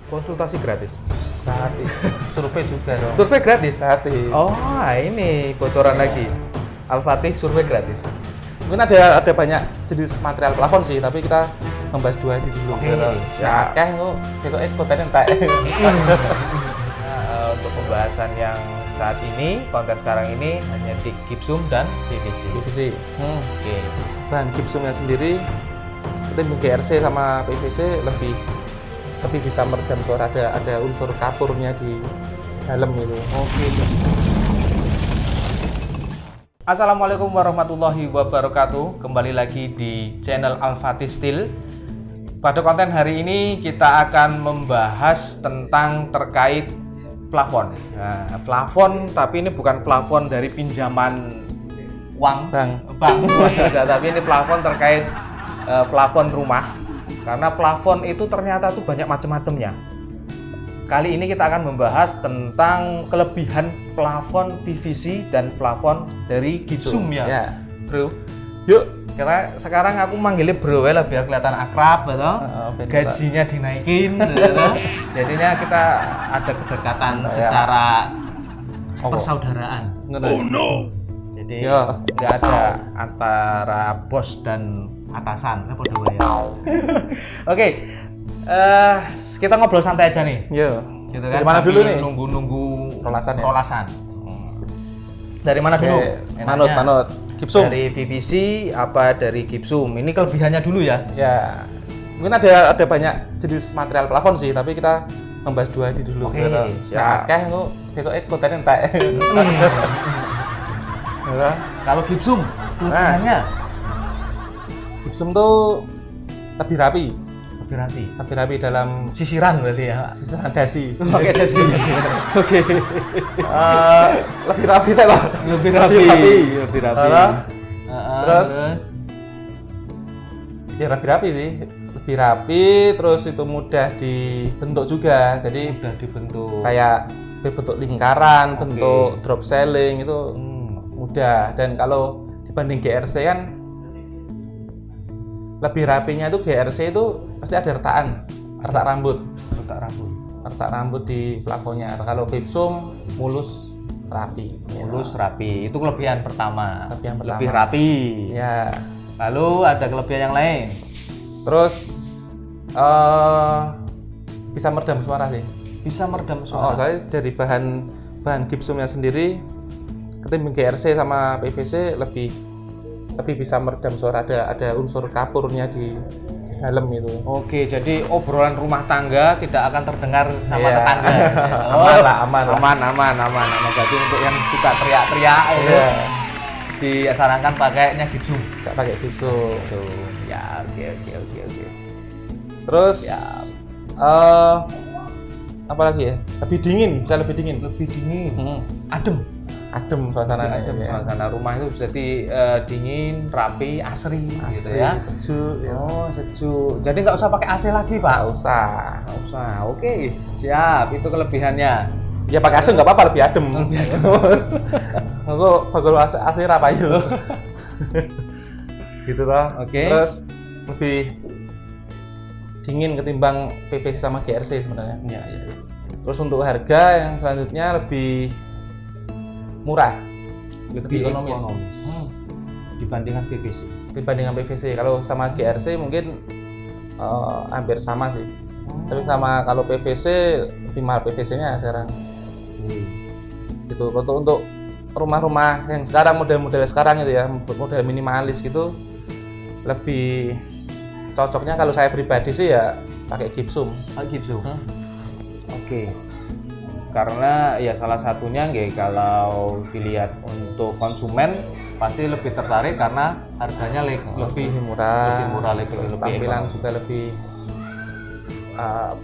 Konsultasi gratis. Gratis. Survei juga dong. Survei gratis. Gratis. Oh, ini bocoran lagi. Al-Fatih survei gratis. Mungkin ada banyak jenis material plafon sih, tapi kita membahas dua di dulu. Oke, Ya, kayak lu besok konten entek. Untuk pembahasan yang saat ini, konten sekarang ini hanya di gypsum dan PVC. PVC. Oke. Bahan gypsumnya sendiri, ketimbang GRC sama PVC lebih bisa meredam suara. Ada unsur kapurnya di dalam itu. Oke. Assalamualaikum warahmatullahi wabarakatuh. Kembali lagi di channel Al-Fatih Steel. Pada konten hari ini kita akan membahas tentang terkait plafon. Nah, plafon, tapi ini bukan plafon dari pinjaman uang bank. Tapi ini plafon terkait plafon rumah. Karena plafon itu ternyata tuh banyak macam-macamnya. Kali ini kita akan membahas tentang kelebihan plafon PVC dan plafon dari gypsum ya, bro. Yuk. Karena sekarang aku manggilnya bro lah biar kelihatan akrab, betul? Gajinya dinaikin, jadinya kita ada kedekatan secara persaudaraan. Oh no. Jadi nggak ada antara bos dan atasan, apa dua ya? Oke. Kita ngobrol santai aja nih. Iya. Gitu kan. Dari mana dulu nih? Nunggu rolasan ya? Rolasan. Dari mana dulu? Manut. Gypsum. Dari PVC apa dari gypsum? Ini kelebihannya dulu ya. Ya. Mungkin ada banyak jenis material plafon sih, tapi kita membahas dua di dulu. Oke, ya, kayak lu besok konten entek. Kalau gypsum, kelebihannya? Gypsum tuh lebih rapi. Lebih rapi dalam sisiran berarti ya. Sisiran dasi. Oke, dasi. Oke. Lebih rapi saya loh. Lebih rapi. Terus ya rapi sih. Lebih rapi, terus itu mudah dibentuk juga. Jadi mudah dibentuk. Kayak bentuk lingkaran, bentuk drop ceiling itu mudah. Dan kalau dibanding GRC kan lebih rapinya itu GRC itu pasti ada retak rambut di plafonnya. Kalau gypsum mulus rapi. Itu kelebihan pertama. Lebih rapi. Ya. Lalu ada kelebihan yang lain. Terus bisa meredam suara sih. Bisa meredam suara. Soalnya dari bahan gypsumnya sendiri ketimbang GRC sama PVC lebih bisa meredam suara. Ada unsur kapurnya di dalam itu. Oke, jadi obrolan rumah tangga tidak akan terdengar sama tetangga. Aman. Jadi untuk yang suka teriak-teriak itu disarankan pakainya gypsum. Enggak pakai gypsum. Ya, oke. Terus apa lagi ya? Lebih dingin. Adem suasananya. Suasana rumah itu jadi dingin, rapi, asri gitu ya. Sejuk. Sejuk. Jadi nggak usah pakai AC lagi, Pak. Nggak usah. Oke, siap. Itu kelebihannya. Ya pakai AC nggak apa-apa, lebih adem. Aku bagol AC rapayu. Gitu toh. Oke. Terus lebih dingin ketimbang PVC sama GRC sebenarnya. Iya. Terus untuk harga yang selanjutnya lebih murah, lebih ekonomis. Dibandingkan PVC. Kalau sama GRC mungkin hampir sama sih. Tapi sama kalau PVC lebih mahal PVC-nya sekarang. Gitu. Untuk rumah-rumah yang sekarang model-model sekarang itu ya, model minimalis gitu, lebih cocoknya kalau saya pribadi sih ya pakai gypsum. Oke. Karena ya salah satunya kalau dilihat untuk konsumen pasti lebih tertarik karena harganya lebih murah, lebih tampilan juga lebih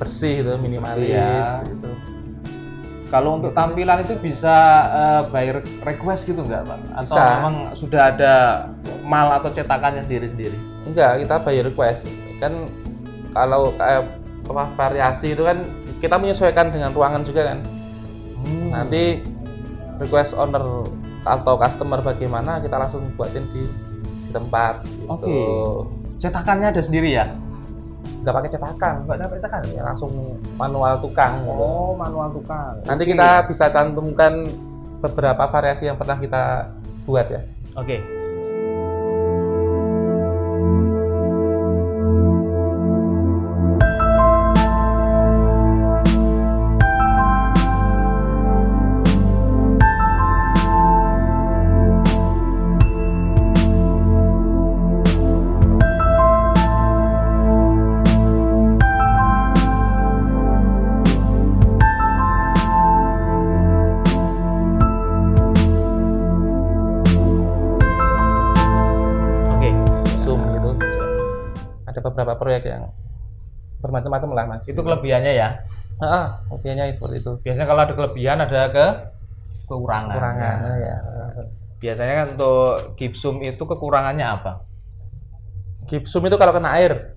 bersih itu, minimalis gitu. Kalau untuk tampilan itu bisa by request gitu nggak, Pak? Atau bisa. Memang sudah ada mal atau cetakannya sendiri? Enggak, kita by request. Kan kalau variasi itu kan kita menyesuaikan dengan ruangan juga kan. Nanti request owner atau customer bagaimana, kita langsung buatin di tempat gitu. Oke. Cetakannya ada sendiri ya? nggak pakai cetakan, Nggak sampai tekan. ya langsung manual tukang. Gitu. Oh, manual tukang. Nanti Oke. kita bisa cantumkan beberapa variasi yang pernah kita buat ya. Oke. Oke. Zoom gitu. Ada beberapa proyek yang bermacam-macam lah mas. Itu kelebihannya ya. Kelebihannya seperti itu. Biasanya kalau ada kelebihan ada kekurangan. Kekurangan Nah, ya. biasanya kan untuk gypsum itu kekurangannya apa? Gypsum itu kalau kena air,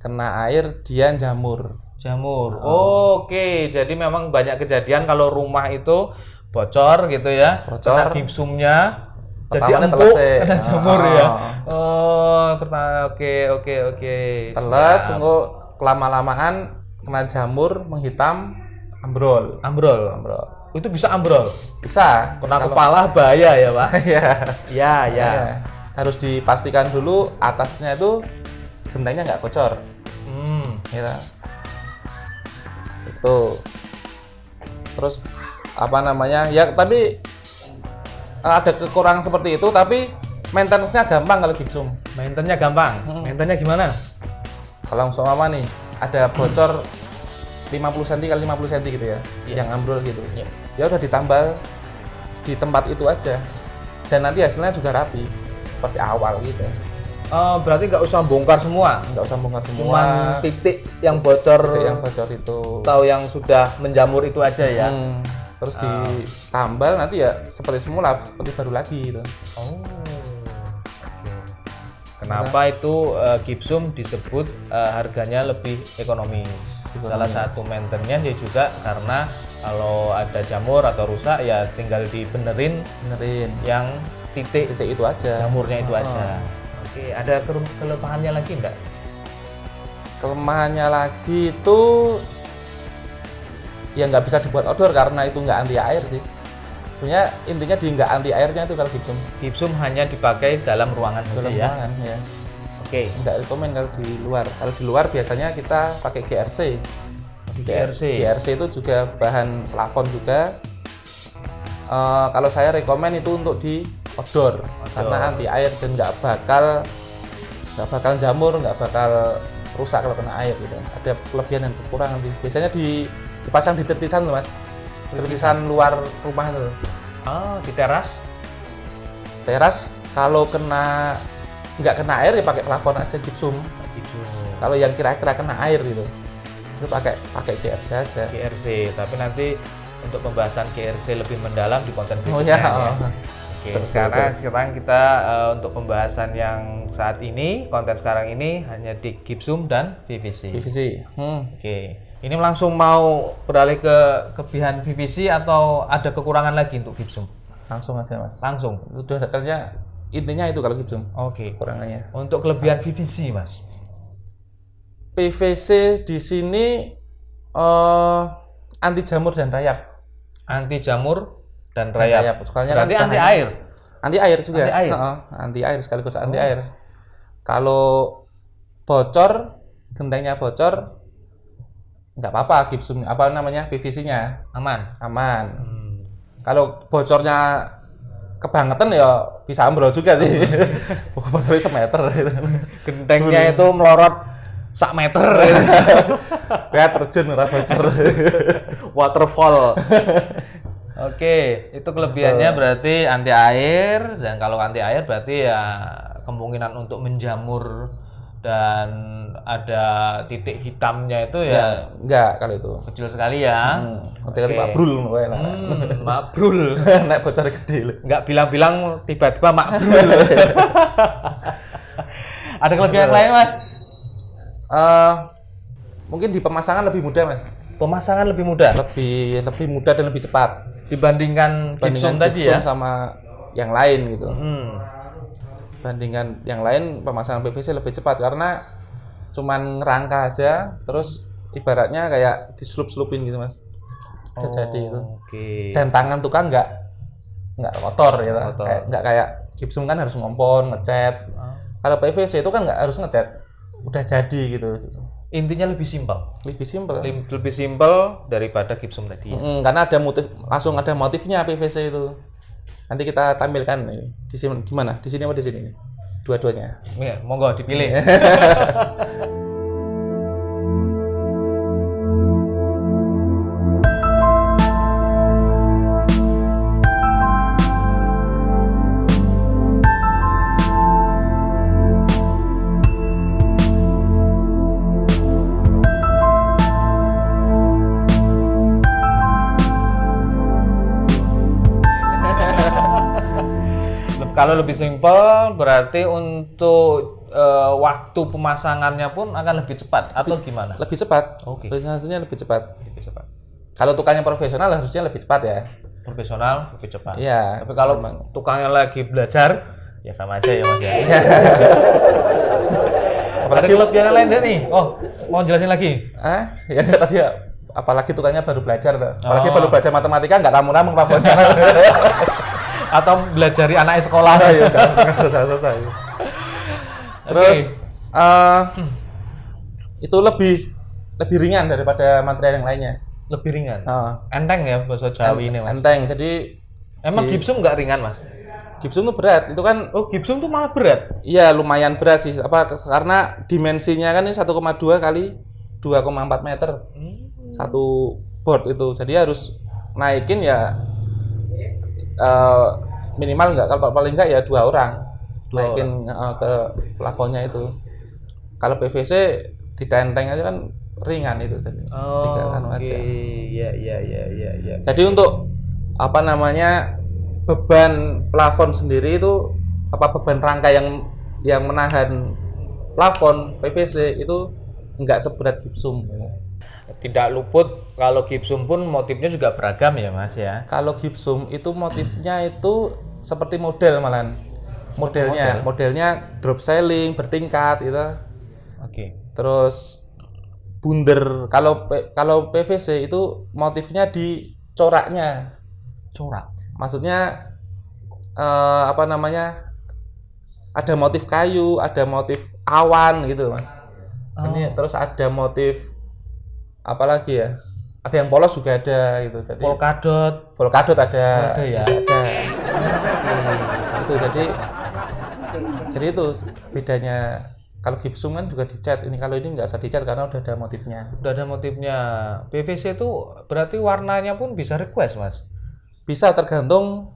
Kena air, dia jamur. jamur. Oke, jadi memang banyak kejadian kalau rumah itu bocor gitu ya. Bocor. Kena gypsumnya jadi Pertamanya empuk, telese. kena jamur ya. Ah. Oh, oke. Teles, Siap. engko kelama-lamaan kena jamur, menghitam, ambrol. Ambrol. Ambrol. Itu bisa ambrol. Bisa. Kena Kalau- kepala bahaya ya, Pak. ya. Ya. Ya. Harus dipastikan dulu atasnya itu gentengnya nggak bocor. Ya. Itu. Terus apa namanya? Ya tapi ada kekurangan seperti itu, tapi maintenance-nya gampang kalau gypsum. Maintenance-nya gampang. Maintenance-nya gimana? Kalau umpama nih ada bocor 50 cm kali 50 cm gitu ya, Iya. yang ambrol gitu. Iya. Ya udah ditambal di tempat itu aja. Dan nanti hasilnya juga rapi seperti awal gitu. Berarti nggak usah bongkar semua. Nggak usah bongkar semua. Cuman titik yang bocor, titik yang bocor itu. atau yang sudah menjamur itu aja ya. Terus ditambal nanti ya seperti semula, seperti baru lagi gitu. Oh. Kenapa itu gypsum disebut harganya lebih ekonomis? Salah satu maintenance-nya dia juga karena kalau ada jamur atau rusak ya tinggal dibenerin Benerin yang titik titik itu aja. jamurnya itu aja. Oke, ada kelemahannya lagi enggak? Kelemahannya lagi itu ya nggak bisa dibuat outdoor karena itu nggak anti air sih. Sebenarnya intinya di nggak anti airnya itu kalau gypsum. Gypsum hanya dipakai dalam ruangan saja Dalam ya. ruangan, ya. Oke. Nggak rekomen kalau di luar. Kalau di luar biasanya kita pakai GRC. GRC itu juga bahan plafon juga. Kalau saya rekomen itu untuk di outdoor. Karena anti air dan nggak bakal jamur, nggak bakal rusak kalau kena air gitu. Ada kelebihan dan kekurangan sih. Biasanya dipasang di tertisan tuh mas, tertisan luar rumah itu. Oh, di teras? Teras kalau nggak kena air ya pakai plafon aja gypsum. Kalau yang kira-kira kena air gitu, itu pakai GRC aja. GRC, tapi nanti untuk pembahasan GRC lebih mendalam di konten Oh berikutnya. ya. Oke, sekarang kita untuk pembahasan yang saat ini, konten sekarang ini hanya di gypsum dan PVC. PVC. Oke, ini langsung mau beralih ke kelebihan PVC atau ada kekurangan lagi untuk gypsum? Langsung aja mas. Langsung. Udah kayaknya intinya itu kalau gypsum. Oke. Kekurangannya. Untuk kelebihan PVC, Mas. PVC di sini anti jamur dan rayap. Anti jamur dan rayap. Soalnya Berarti kan anti bahannya- air. Anti air juga. Anti air? Anti air sekaligus anti air. Kalau bocor, gentengnya bocor, nggak apa-apa gypsum PVC-nya Aman. aman. Kalau bocornya kebangetan ya bisa ambrol juga sih. Bocornya semeter gitu. Gentengnya itu melorot sak meter. Ya terjun ora bocor. Waterfall. Oke, itu kelebihannya berarti anti air, dan kalau anti air berarti ya kemungkinan untuk menjamur dan ada titik hitamnya itu ya Enggak kalau itu. kecil sekali ya. Nanti kan mabrul wae lah. Mabrul. Nek bocor gede lho. Nggak bilang-bilang tiba-tiba mabrul. Ada kelebihan lain, Mas? Mungkin di pemasangan lebih mudah, Mas. Pemasangan lebih mudah Lebih mudah dan lebih cepat dibandingkan gypsum tadi gypsum ya. sama yang lain gitu. Hmm. Bandingkan yang lain pemasangan PVC lebih cepat karena cuman ngerangka aja, terus ibaratnya kayak diselup-selupin gitu mas. Udah jadi itu. Oke. Dan tangan tukang nggak kotor gitu. Kotor. Nggak kayak gypsum kan harus ngompon, ngecat. Kalau PVC itu kan nggak harus ngecat, udah jadi gitu. Intinya lebih simpel. Lebih simpel. Lebih simpel daripada gypsum tadi. Karena ada langsung ada motifnya PVC itu. Nanti kita tampilkan nih. Di sini di mana? Di sini apa di sini nih? Dua-duanya. Ya, monggo dipilih. Kalau lebih simpel berarti untuk waktu pemasangannya pun akan lebih cepat atau gimana? Lebih cepat. Oke. Hasilnya lebih cepat. Lebih cepat. Kalau tukangnya profesional harusnya lebih cepat ya. Profesional lebih cepat. Iya. Tapi kalau tukangnya lagi belajar, ya sama aja ya mas ya. Ada kelebihan lain deh nih. Oh, mau jelasin lagi? Ya tadi ya. Apalagi tukangnya baru belajar tuh. Apalagi baru belajar matematika nggak ramu-ramu plafonnya. Atau belajari anak sekolah ya udah selesai. Terus itu lebih ringan daripada material yang lainnya. Lebih ringan. Enteng ya bahasa Jawi ini mas. Enteng. Jadi emang gypsum nggak ringan mas? Gypsum tuh berat. Itu kan gypsum tuh malah berat. Iya lumayan berat sih. Karena dimensinya kan ini 1,2 kali 2,4 meter. Satu board itu. Jadi harus naikin ya minimal enggak, kalau paling enggak ya 2 orang naikin ke plafonnya itu. Kalau PVC ditenteng aja kan ringan itu jadi tinggal aja. Iya. Jadi untuk apa namanya beban plafon sendiri itu beban rangka yang menahan plafon PVC itu enggak seberat gypsum. Tidak luput kalau gypsum pun motifnya juga beragam ya mas ya. Kalau gypsum itu motifnya itu seperti model malahan. Modelnya drop ceiling bertingkat gitu. Oke. Terus bunder. Kalau PVC itu motifnya di coraknya. Corak. Maksudnya apa namanya? Ada motif kayu, ada motif awan gitu mas. Ini terus ada motif apalagi ya, ada yang polos juga ada gitu. Jadi polkadot ada ya. Ada. Itu jadi itu bedanya. Kalau gypsum kan juga dicat. Kalau ini nggak usah dicat karena udah ada motifnya. PVC itu berarti warnanya pun bisa request mas? Bisa, tergantung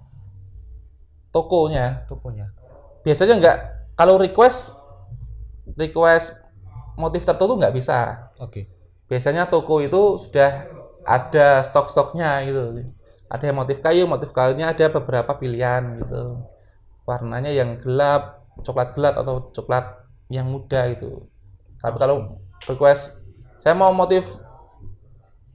tokonya. Biasanya nggak, kalau request motif tertentu nggak bisa. Oke. Biasanya toko itu sudah ada stok-stoknya gitu. Ada motif kayunya ada beberapa pilihan gitu. Warnanya yang gelap, coklat gelap atau coklat yang muda gitu. Tapi kalau request saya mau motif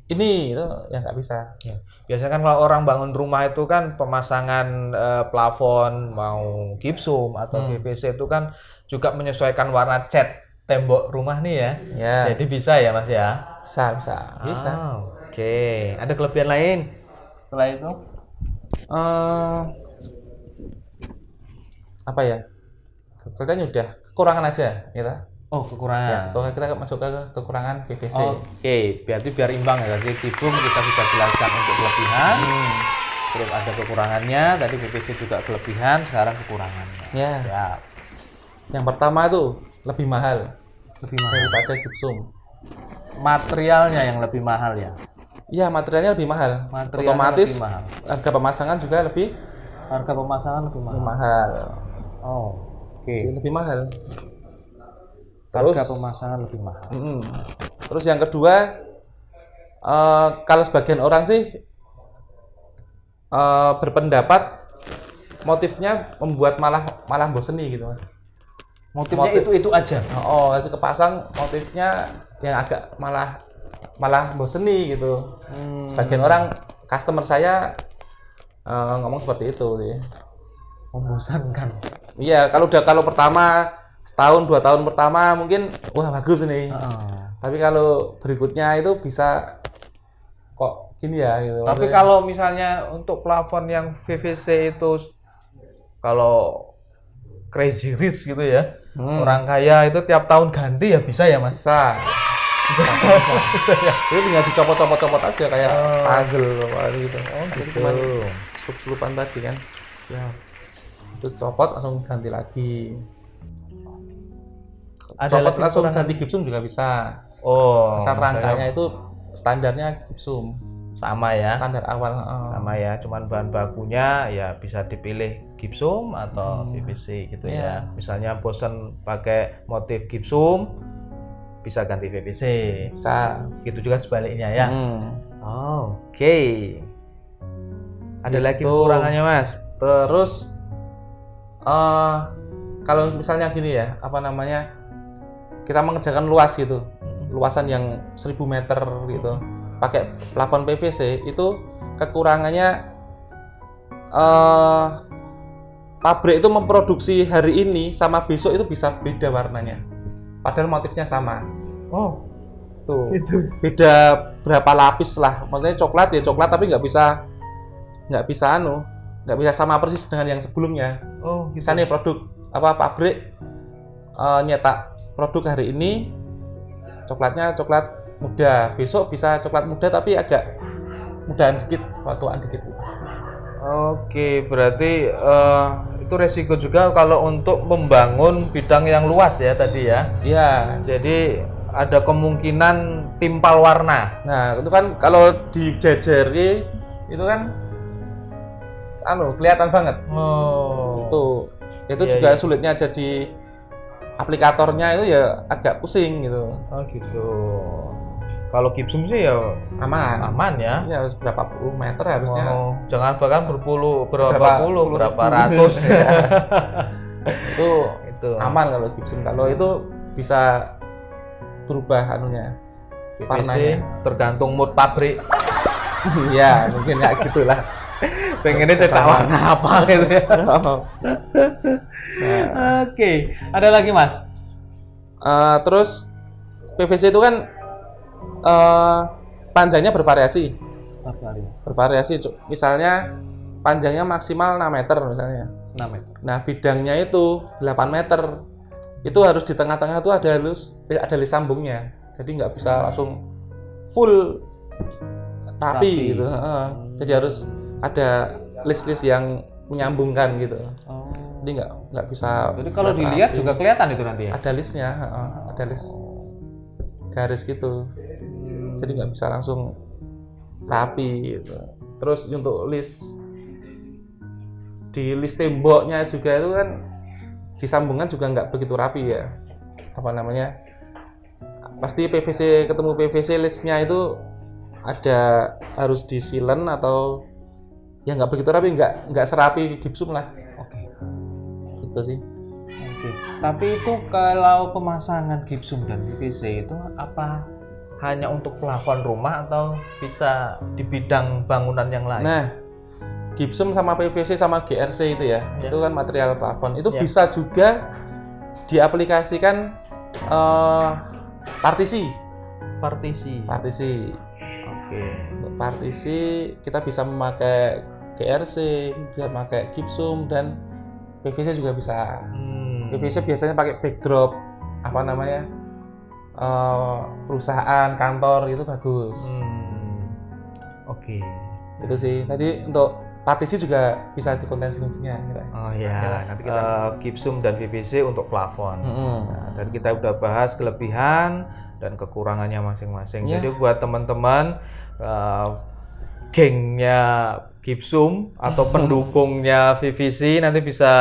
ini itu ya nggak bisa. Ya. Biasanya kan kalau orang bangun rumah itu kan pemasangan plafon mau gypsum atau PVC itu kan juga menyesuaikan warna cat tembok rumah nih ya. Jadi bisa ya mas ya? Bisa. Oke. Ada kelebihan lain setelah itu? Apa ya? Kelihatannya udah kekurangan aja gitu. Kekurangan. Ya, kita masuk ke kekurangan PVC. Oke, berarti biar imbang ya. Jadi gypsum kita sudah jelaskan untuk kelebihan. Terus ada kekurangannya, tadi PVC juga kelebihan, sekarang kekurangannya. Ya. Yang pertama tuh lebih mahal daripada gypsum. Materialnya yang lebih mahal ya? Iya, materialnya lebih mahal. Otomatis lebih mahal. Harga pemasangan juga lebih mahal. Oke. Lebih mahal. Harga pemasangan lebih mahal. Terus yang kedua, kalau sebagian orang sih berpendapat motifnya membuat malah boseni gitu mas. Motifnya itu aja. Itu kepasang motifnya yang agak malah boseni gitu. Sebagian orang customer saya ngomong seperti itu sih. Membosankan. Iya, kalau pertama setahun 2 tahun pertama mungkin wah bagus nih. Tapi kalau berikutnya itu bisa kok gini ya gitu. Tapi maksudnya. kalau misalnya untuk plafon yang PVC itu kalau Crazy Rich gitu ya, orang kaya itu tiap tahun ganti ya bisa ya Mas? Bisa. Bisa ya. Itu tinggal dicopot-copot aja kayak puzzle gitu. Jadi Gitu. cuma selup-selupan tadi kan. Ya. Itu copot langsung ganti lagi. Ada Copot lagi langsung kekurangan? ganti gipsum juga bisa. Oh, Asal rangkanya saya itu standarnya gipsum. sama ya. Standar awal. Sama ya, cuman bahan bakunya ya bisa dipilih gipsum atau PVC gitu ya. Misalnya bosan pakai motif gipsum, bisa ganti PVC. Bisa. Gitu juga sebaliknya ya. Oke. Ada lagi Itu. kekurangannya Mas? Terus kalau misalnya gini ya, apa namanya? Kita mengerjakan luas gitu. Luasan yang 1000 meter gitu. Pakai plafon PVC itu kekurangannya pabrik itu memproduksi hari ini sama besok itu bisa beda warnanya. Padahal motifnya sama. Oh, Tuh. itu. Beda berapa lapis lah. Maksudnya coklat ya coklat tapi nggak bisa sama persis dengan yang sebelumnya. Oh, gitu. Misalnya produk pabrik nyetak produk hari ini coklatnya coklat muda, besok bisa coklat muda tapi agak mudahan dikit, tuaan dikit. Oke, berarti itu resiko juga kalau untuk membangun bidang yang luas ya tadi ya. Iya. Jadi ada kemungkinan timpal warna. Nah, itu kan kalau dijajari itu kan kelihatan banget. Oh. Itu Iya, juga iya. sulitnya jadi aplikatornya itu ya agak pusing gitu. Oh gitu. Kalau gipsum sih ya aman ya. Ini harus berapa puluh meter harusnya. Oh, jangan bahkan berapa Berapa puluh, puluh berapa ribu. ratus. Itu aman kalau gipsum. Kalau itu bisa berubah anunya. PVC Warnanya. tergantung mood pabrik. Iya, mungkin ya gitulah. Pengennya cetak Sesama. warna apa gitu ya. Oke, ada lagi Mas? Terus PVC itu kan panjangnya bervariasi. Misalnya panjangnya maksimal 6 meter misalnya. 6 meter. Nah, bidangnya itu 8 meter. Itu harus di tengah-tengah tuh ada list sambungnya. Jadi nggak bisa langsung full rapi gitu. Jadi harus ada list-list yang menyambungkan gitu. Oh. Jadi nggak bisa. Jadi kalau flat dilihat rapi. juga kelihatan itu nanti ya. Ada listnya, ada list garis gitu. Jadi nggak bisa langsung rapi gitu. Terus untuk list temboknya juga itu kan disambungan juga nggak begitu rapi ya. Apa namanya? Pasti PVC ketemu PVC listnya itu ada harus disilen atau ya nggak begitu rapi, nggak serapi gipsum lah. Oke. Gitu sih. Oke. Tapi itu kalau pemasangan gipsum dan PVC itu apa hanya untuk plafon rumah atau bisa di bidang bangunan yang lain? Nah, gipsum sama PVC sama GRC itu ya, itu kan material plafon. Itu Ya. bisa juga diaplikasikan partisi. Oke. Untuk partisi kita bisa memakai GRC, bisa memakai gipsum dan PVC juga bisa. PVC biasanya pakai backdrop apa namanya perusahaan, kantor itu bagus. Oke. Itu sih. Tadi untuk partisi juga bisa dikontensi-kontensinya. Oh ya, nanti kita gipsum dan PVC untuk plafon. Nah, dan kita udah bahas kelebihan dan kekurangannya masing-masing. Ya. Jadi buat teman-teman gengnya gipsum atau pendukungnya PVC nanti bisa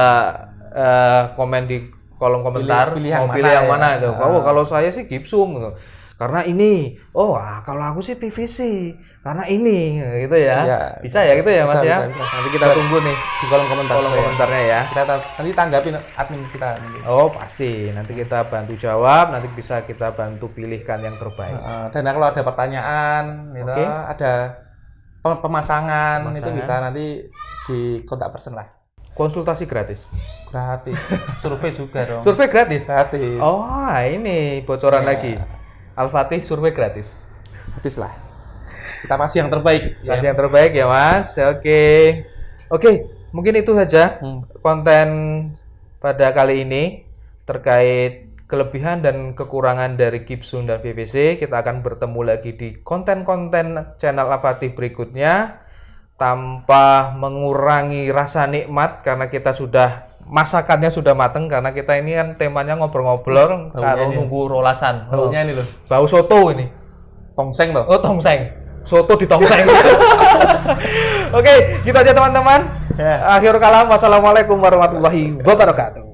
komen di kolom komentar Pilih yang mau mana pilih yang ya. mana itu. Oh, kalau saya sih gipsum gitu. Karena ini. Oh, kalau aku sih PVC. Karena ini gitu ya. Ya, bisa ya gitu ya Mas bisa, ya. bisa. Nanti kita tunggu nih Di kolom komentar. kolom komentarnya ya. Kita nanti tanggapin admin kita. Oh pasti, nanti kita bantu jawab, nanti bisa kita bantu pilihkan yang terbaik. Dan kalau ada pertanyaan, gitu, ada pemasangan itu bisa nanti di kontak person lah. konsultasi gratis. Gratis. Survei juga dong. Survei gratis. Gratis. Oh, ini bocoran Iya. lagi. Al-Fatih survei gratis. Gratis lah. Kita masih yang terbaik. Kasih yang terbaik ya Mas. Oke, mungkin itu saja konten pada kali ini terkait kelebihan dan kekurangan dari Gibson dan PVC. Kita akan bertemu lagi di konten-konten channel Al-Fatih berikutnya tanpa mengurangi rasa nikmat karena kita sudah masakannya sudah mateng karena kita ini kan temanya ngobrol-ngobrol kalau nunggu rolasan. Baunya ini loh. Bau soto ini. Tongseng loh. Oh, tongseng. Soto di tongseng. Oke, gitu aja teman-teman. Ya. Akhirul kalam. Wassalamualaikum warahmatullahi wabarakatuh.